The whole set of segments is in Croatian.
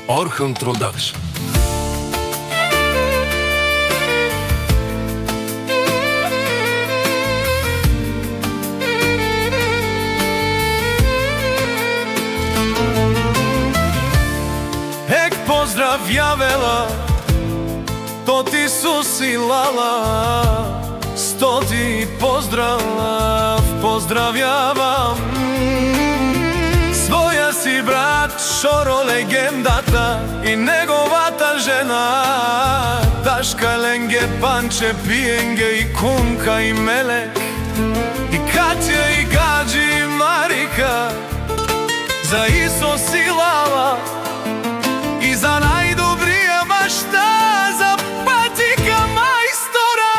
Orhan Production. Ek pozdrav Javela, to ti su silala, stoti pozdrav pozdravljavam. Svoja si brat, Šoro legendata i negovata žena, Daška Lenge, Panče, Pijenge i Kunka i Melek i Katja i Gađi i Marika. Za Iso si lala i za najdobrija mašta, za patika majstora.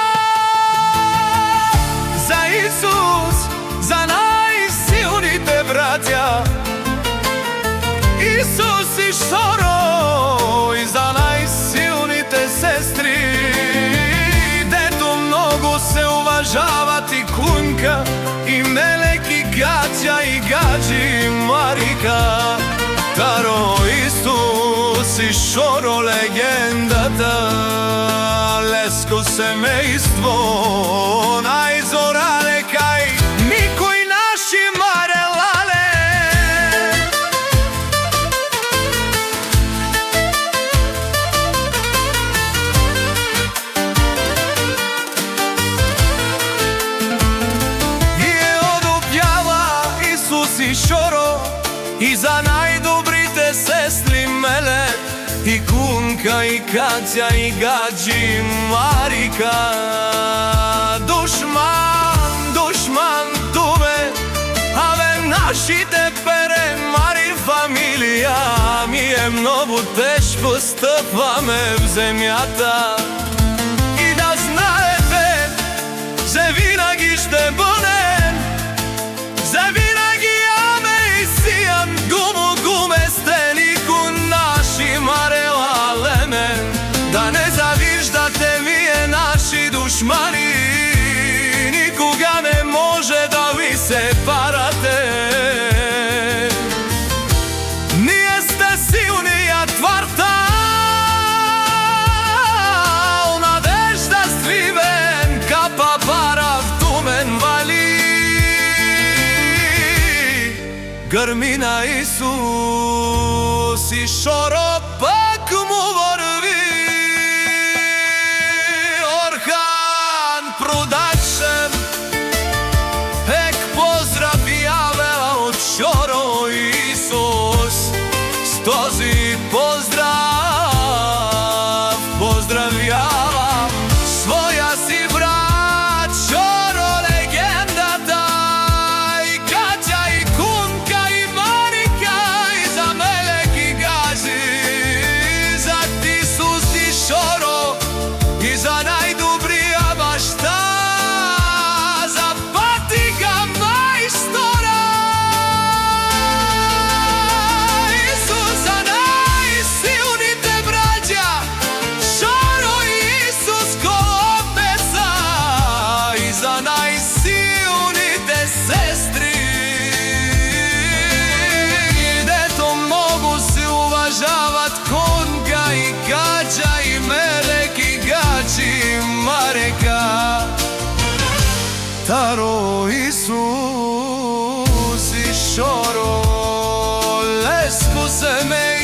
Za Isus, za najsilnite bratja, Isus i Šoro, i za najsilnite sestri. Deto mnogo se uvažavati Kunka i Melek i Katja i Gađi i Marika. Taro Isus i Šoro legendata, Lesko semejstvo najzorale kaj Miko i naši marelale. Je odopjala Isus i Šoro i za najdobrite sestri Melek i Kunka i Katja i Gađi i Marika. Dušman tuve, ave naši tepere Mari familija. Mi je mnogo teško stъпваме в земята. И да знаете, че винаги ще бъдем, че винаги яме и сиян гуместенико наши марелалеме. Да не завиждате вие наши душмани, никога не може да ви се парате. Ние сте силния твъртал, надежда стривен, капа пара в тумен вали. Гърми на Исус и Шоро пак му върви. Orhan Production. Ек поздрав Явела от Шоро и Исус. С този поздрав поздравявам своя си брат Шоро легендата, и Катя и Кунка и Марика, и за Мелек и Gađi, за Исус и Шоро, и за най-добрия баща, за патика майстора. Исус за най-силните братя, Шоро и Исус колобеца, и за най-силните сестри. Дето много се уважават Kunka и Katja и Melek и Gađi и Marika. Taro Isus i Šoro, Lesko semej